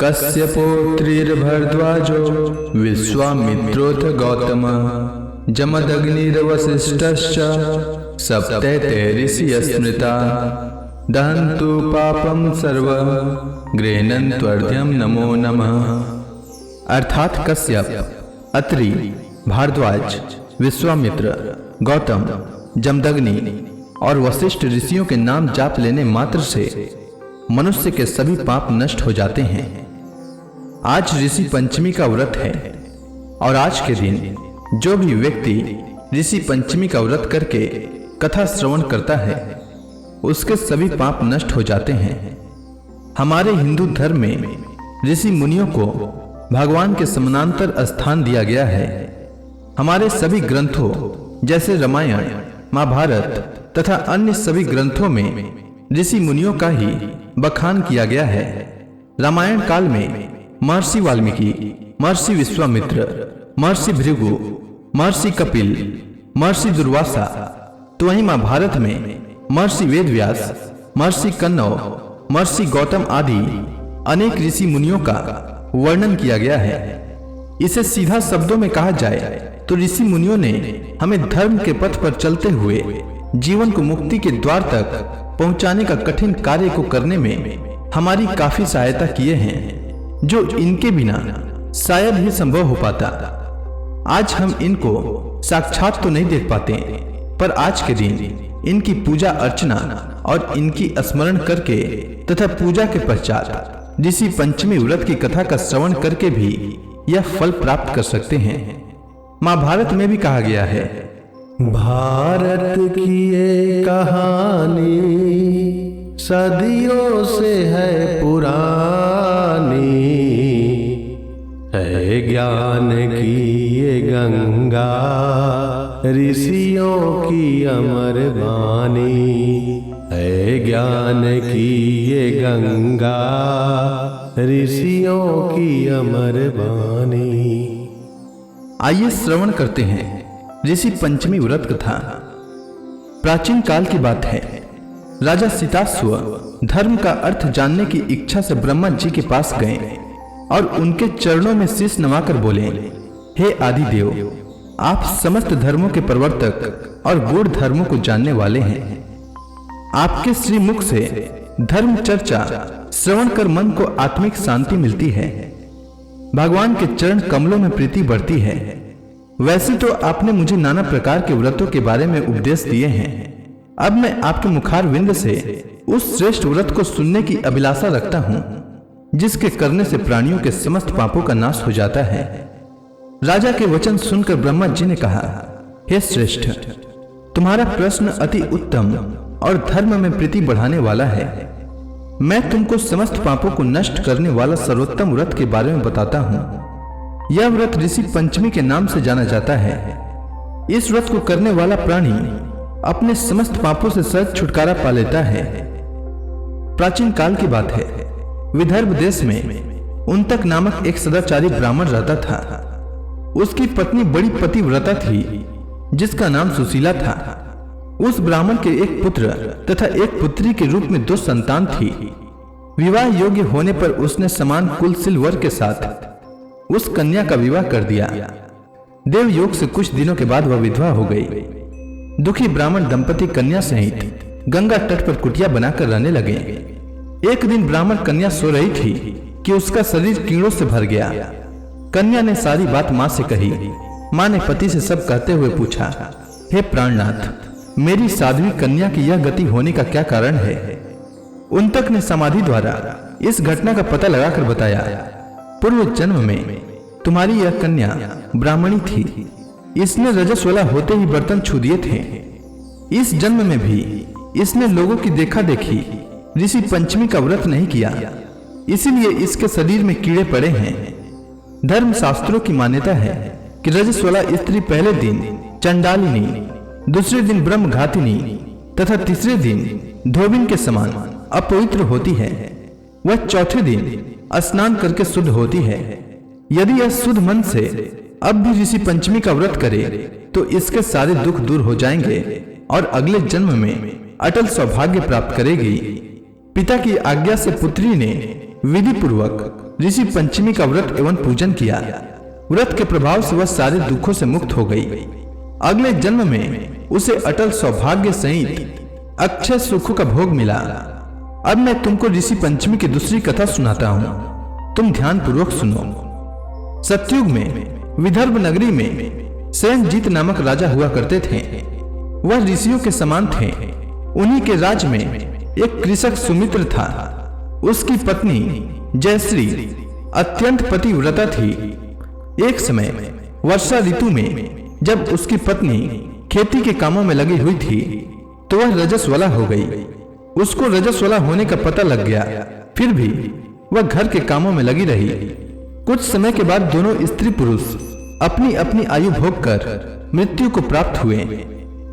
कश्यपोत्रिर्भरद्वाजो विश्वामित्रोऽथ गौतम जमदग्निर्वसिष्ठश्च सप्तैते ऋषयः स्मृता दहन्तु पापं सर्वं गृह्णन्त्वर्ध्यं नमो नमः। अर्थात कश्यप, अत्रि, भारद्वाज, विश्वामित्र, गौतम, जमदग्नि और वशिष्ठ ऋषियों के नाम जाप लेने मात्र से मनुष्य के सभी पाप नष्ट हो जाते हैं। आज ऋषि पंचमी का व्रत है और आज के दिन जो भी व्यक्ति ऋषि पंचमी का व्रत करके कथा श्रवण करता है उसके सभी पाप नष्ट हो जाते हैं। हमारे हिंदू धर्म में ऋषि मुनियों को भगवान के समानांतर स्थान दिया गया है। हमारे सभी ग्रंथों जैसे रामायण, महाभारत तथा अन्य सभी ग्रंथों में ऋषि मुनियों का ही बखान किया गया है। रामायण काल में महर्षि वाल्मीकि, महर्षि विश्वामित्र, महर्षि भृगु, महर्षि कपिल, महर्षि दुर्वासा, तो वहीं महाभारत में महर्षि वेदव्यास, महर्षि कन्नव, महर्षि गौतम आदि अनेक ऋषि मुनियों का वर्णन किया गया है। इसे सीधा शब्दों में कहा जाए तो ऋषि मुनियों ने हमें धर्म के पथ पर चलते हुए जीवन को मुक्ति के द्वार तक पहुंचाने का कठिन कार्य को करने में हमारी काफी सहायता किए हैं, जो इनके बिना शायद ही संभव हो पाता। आज हम इनको साक्षात तो नहीं देख पाते, पर आज के दिन इनकी पूजा अर्चना और इनकी स्मरण करके तथा पूजा के पश्चात ऋषि पंचमी व्रत की कथा का श्रवण करके भी यह फल प्राप्त कर सकते हैं। महाभारत में भी कहा गया है, भारत की ये कहानी सदियों से है पुरानी, है ज्ञान की ये गंगा ऋषियों की अमर वाणी, है ज्ञान की ये गंगा ऋषियों की अमर वाणी। आइए श्रवण करते हैं ऋषि पंचमी व्रत कथा। प्राचीन काल की बात है। राजा सिताश्व धर्म का अर्थ जानने की इच्छा से ब्रह्मा जी के पास गए और उनके चरणों में शीश नवाकर बोले, हे आदिदेव, आप समस्त धर्मों के प्रवर्तक और गूढ़ धर्मों को जानने वाले हैं। आपके श्रीमुख से धर्म चर्चा श्रवण कर मन को आत्मिक शांति मिलती है, भगवान के चरण कमलों में प्रीति बढ़ती है। वैसे तो आपने मुझे नाना प्रकार के व्रतों के बारे में उपदेश दिए हैं। अब मैं आपके मुखार विंद से उस श्रेष्ठ व्रत को सुनने की अभिलाषा रखता हूँ, जिसके करने से प्राणियों के समस्त पापों का नाश हो जाता है। राजा के वचन सुनकर ब्रह्मा जी ने कहा, हे श्रेष्ठ, तुम्हारा प्रश्न अति उत्तम और धर्म में प्रीति बढ़ाने वाला है। मैं तुमको समस्त पापों को नष्ट करने वाला सर्वोत्तम व्रत के बारे में बताता हूँ। यह व्रत ऋषि पंचमी के नाम से जाना जाता है। इस व्रत को करने वाला प्राणी अपने समस्त पापों से सहज छुटकारा पा लेता है। प्राचीन काल की बात है। विदर्भ देश में उन्तक नामक एक सदाचारी ब्राह्मण रहता था। उसकी पत्नी बड़ी पतिव्रता थी, जिसका नाम सुशीला था। उस ब्राह्मण के एक पुत्र तथा एक पुत्री के रूप में 2 संतान थी। विवाह योग्य होने पर उसने समान कुलशील वर के साथ उस कन्या का विवाह कर दिया। देव योग से कुछ दिनों के बाद वह विधवा हो गई। दुखी ब्राह्मण दंपति कन्या सहित गंगा तट पर कुटिया बनाकर रहने लगे। एक दिन ब्राह्मण कन्या सो रही थी कि उसका शरीर कीड़ों से भर गया। कन्या ने सारी बात मां से कही। मां ने पति से सब कहते हुए पूछा, हे प्राणनाथ, मेरी साध्वी कन्या की यह गति होने का क्या कारण है? उन्तक ने समाधि द्वारा इस घटना का पता लगाकर बताया, पूर्व जन्म में तुम्हारी यह कन्या ब्राह्मणी थी। इसने रजस्वला होते ही बर्तन छू दिए थे। इस जन्म में भी इसने लोगों की देखा देखी ऋषि पंचमी का व्रत नहीं किया, इसीलिए इसके शरीर में कीड़े पड़े हैं। धर्म शास्त्रों की मान्यता है कि रजस्वला स्त्री पहले दिन चंडालिनी, दूसरे दिन ब्रह्मघातिनी तथा तीसरे दिन धोबिन के समान अपवित्र होती है। वह चौथे दिन स्नान करके शुद्ध होती है। यदि यह शुद्ध मन से अब भी ऋषि पंचमी का व्रत करे तो इसके सारे दुख दूर हो जाएंगे और अगले जन्म में अटल सौभाग्य प्राप्त करेगी। पिता की आज्ञा से पुत्री ने विधि पूर्वक ऋषि पंचमी का व्रत एवं पूजन किया। व्रत के प्रभाव से वह सारे दुखों से मुक्त हो गई। अगले जन्म में उसे अटल सौभाग्य सहित अक्षय सुखों का भोग मिला। अब मैं तुमको ऋषि पंचमी की दूसरी कथा सुनाता हूँ, तुम ध्यान पूर्वक सुनो। सतयुग में विदर्भ नगरी में सेनजीत नामक राजा हुआ करते थे। वह ऋषियों के समान थे। उन्हीं के राज में एक कृषक सुमित्र था। उसकी पत्नी जयश्री अत्यंत पतिव्रता थी। एक समय वर्षा ऋतु में जब उसकी पत्नी खेती के कामों में लगी हुई थी तो वह रजस्वला हो गई। उसको रजस्वला होने का पता लग गया, फिर भी वह घर के कामों में लगी रही। कुछ समय के बाद दोनों स्त्री पुरुष अपनी अपनी आयु भोग कर मृत्यु को प्राप्त हुए।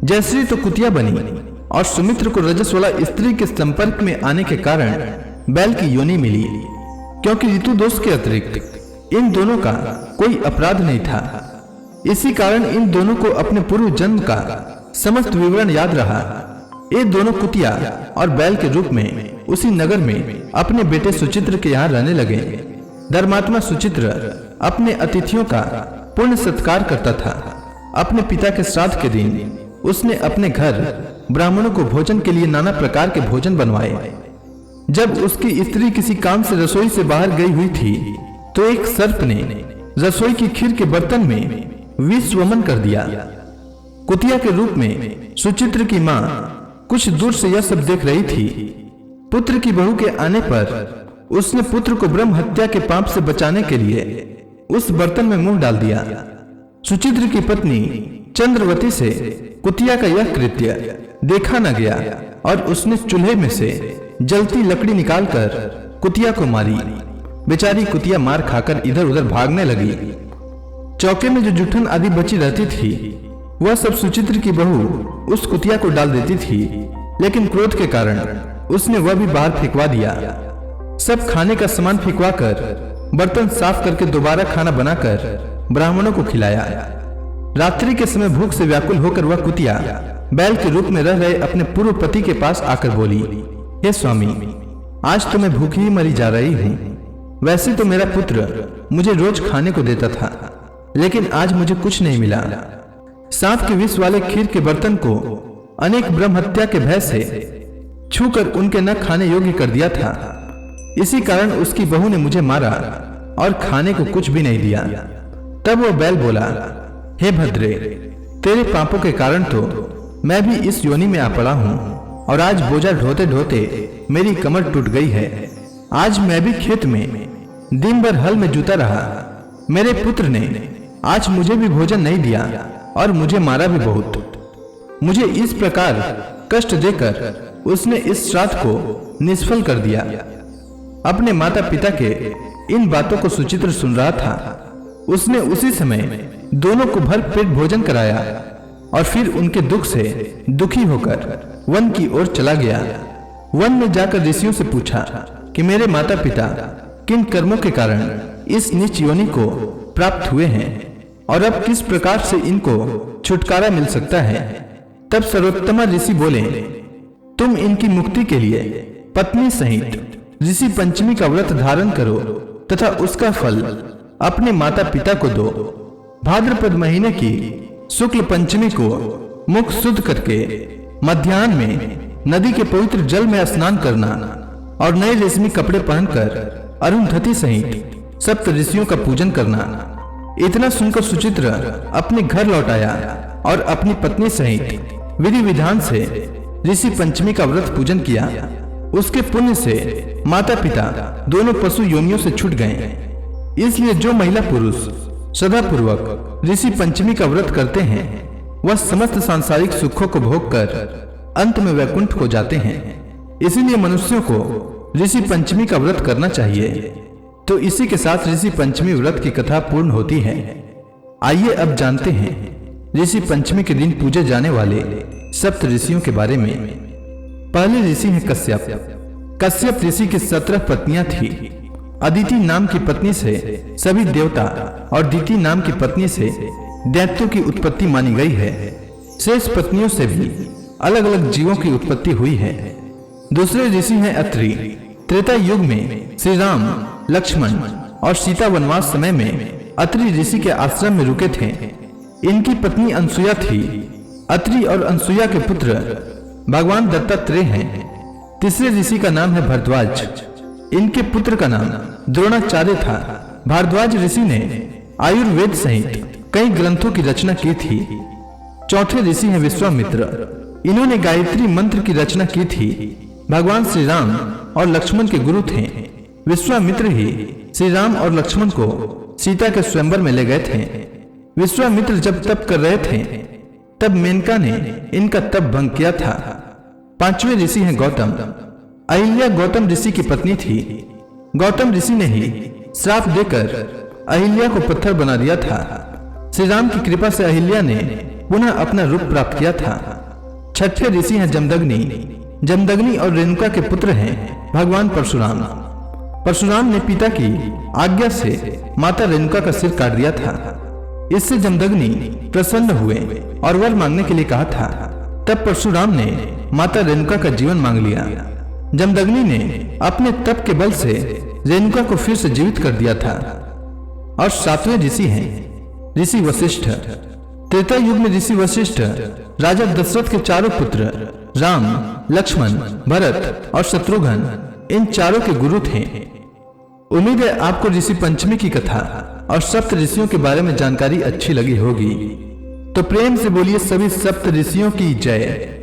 जयश्री तो कुतिया बनी और सुमित्र को रजस्वला स्त्री के संपर्क में आने के कारण बैल की योनि मिली। क्योंकि ऋतु दोष के अतिरिक्त इन दोनों का कोई अपराध नहीं था, इसी कारण इन दोनों को अपने पूर्व जन्म का समस्त विवरण याद रहा। ये दोनों कुतिया और बैल के रूप में उसी नगर में अपने बेटे सुचित्र के यहाँ रहने लगे। धर्मात्मा सुचित्र अपने अतिथियों का पूर्ण सत्कार करता था। अपने पिता के श्राद्ध के दिन उसने अपने घर ब्राह्मणों को भोजन के लिए नाना प्रकार के भोजन बनवाए। जब उसकी स्त्री किसी काम से रसोई से बाहर गई हुई थी तो एक सर्प ने रसोई की खीर के बर्तन में विष वमन कर दिया। कुतिया के रूप में सुचित्र की मां कुछ दूर से यह सब देख रही थी। पुत्र की बहू के आने पर उसने पुत्र को ब्रह्म हत्या के पाप से बचाने के लिए उस बर्तन में मुंह डाल दिया। सुचित्र की पत्नी चंद्रवती से कुतिया का यह कृत्य देखा न गया और उसने चूल्हे में से जलती लकड़ी निकालकर कुतिया को मारी। बेचारी कुतिया मार खाकर इधर उधर भागने लगी। चौके में जो जूठन आदि बची रहती थी वह सब सुचित्र की बहू उस कुतिया को डाल देती थी, लेकिन क्रोध के कारण उसने वह भी बाहर फेंकवा दिया। सब खाने का सामान फेंकवा कर बर्तन साफ करके दोबारा खाना बनाकर ब्राह्मणों को खिलाया। रात्रि के समय भूख से व्याकुल होकर वह कुतिया बैल के रूप में रह रहे अपने पूर्व पति के पास आकर बोली, हे स्वामी, आज तो मैं भूखी ही मरी जा रही हूँ। वैसे तो मेरा पुत्र मुझे रोज खाने को देता था, लेकिन आज मुझे कुछ नहीं मिला। सांप के विष वाले खीर के बर्तन को अनेक ब्रह्म हत्या के भय से छूकर उनके न खाने योग्य कर दिया था। इसी कारण उसकी बहू ने मुझे मारा और खाने को कुछ भी नहीं दिया। तब वो बैल बोला, हे भद्रे, तेरे पापों के कारण तो मैं भी इस योनि में आ पड़ा हूँ और आज बोझा ढोते ढोते मेरी कमर टूट गई है। आज मैं भी खेत में दिन भर हल में जुता रहा। मेरे पुत्र ने आज मुझे भी भोजन नहीं दिया और मुझे मारा भी बहुत। मुझे इस प्रकार कष्ट देकर उसने इस श्राद्ध को निष्फल कर दिया। अपने माता पिता के इन बातों को सुचित्र सुन रहा था। उसने उसी समय दोनों को भर पेट भोजन कराया और फिर उनके दुख से दुखी होकर वन की ओर चला गया। वन में जाकर ऋषियों से पूछा कि मेरे माता पिता किन कर्मों के कारण इस नीच योनि को प्राप्त हुए हैं और अब किस प्रकार से इनको छुटकारा मिल सकता है। तब सर्वोत्तम ऋषि बोले, तुम इनकी मुक्ति के लिए पत्नी सहित ऋषि पंचमी का व्रत धारण करो तथा उसका फल अपने माता पिता को दो। भाद्रपद महीने की शुक्ल पंचमी को मुख शुद्ध करके मध्याह्न में नदी के पवित्र जल में स्नान करना और नए रेशमी कपड़े पहनकर अरुंधति सहित सप्त ऋषियों का पूजन करना। इतना सुनकर सुचित्र अपने घर लौट आया और अपनी पत्नी सहित विधि विधान से ऋषि पंचमी का व्रत पूजन किया। उसके पुण्य से माता पिता दोनों पशु योनियों से छूट गए। इसलिए जो महिला पुरुष सदा पूर्वक ऋषि पंचमी का व्रत करते हैं वह समस्त सांसारिक सुखों को भोग कर अंत में वैकुंठ को जाते हैं। इसीलिए मनुष्यों को ऋषि पंचमी का व्रत करना चाहिए। तो इसी के साथ ऋषि पंचमी व्रत की कथा पूर्ण होती है। आइए अब जानते हैं ऋषि पंचमी के दिन पूजे जाने वाले सप्त ऋषियों के बारे में। पहले ऋषि है कश्यप। कश्यप ऋषि की 17 पत्नियां थी। अदिति नाम की पत्नी से सभी देवता और दिति नाम की पत्नी से दैत्यों की उत्पत्ति मानी गई है। शेष पत्नियों से भी अलग अलग जीवों की उत्पत्ति हुई है। दूसरे ऋषि हैं अत्रि। त्रेता युग में श्री राम, लक्ष्मण और सीता वनवास समय में अत्रि ऋषि के आश्रम में रुके थे। इनकी पत्नी अनसुया थी। अत्रि और अनसुया के पुत्र भगवान दत्तात्रेय हैं। तीसरे ऋषि का नाम है भारद्वाज। इनके पुत्र का नाम द्रोणाचार्य था। भारद्वाज ऋषि ने आयुर्वेद सहित कई ग्रंथों की रचना की थी। चौथे ऋषि हैं विश्वामित्र। इन्होंने गायत्री मंत्र की रचना की थी। भगवान श्री राम और लक्ष्मण के गुरु थे। विश्वामित्र ही श्री राम और लक्ष्मण को सीता के स्वयंवर में ले गए थे। विश्वामित्र जब तप कर रहे थे तब मेनका ने इनका तप भंग किया था। पांचवें ऋषि हैं गौतम। अहिल्या गौतम ऋषि की पत्नी थी। गौतम ऋषि ने ही श्राप देकर अहिल्या को पत्थर बना दिया था। श्री राम की कृपा से अहिल्या ने पुनः अपना रूप प्राप्त किया था। छठे ऋषि हैं जमदग्नि। जमदग्नि और रेणुका के पुत्र हैं भगवान परशुराम। परशुराम ने पिता की आज्ञा से माता रेणुका का सिर काट दिया था। इससे जमदग्नि प्रसन्न हुए और वर मांगने के लिए कहा था। तब परशुराम ने माता रेणुका का जीवन मांग लिया। जमदग्नि ने अपने तप के बल से रेणुका को फिर से जीवित कर दिया था। और सातवें ऋषि हैं ऋषि वशिष्ठ। त्रेता युग में ऋषि वशिष्ठ राजा दशरथ के चारों पुत्र राम, लक्ष्मण, भरत और शत्रुघ्न इन चारों के गुरु थे। उम्मीद है आपको ऋषि पंचमी की कथा और सप्त ऋषियों के बारे में जानकारी अच्छी लगी होगी। तो प्रेम से बोलिए सभी सप्त ऋषियों की जय।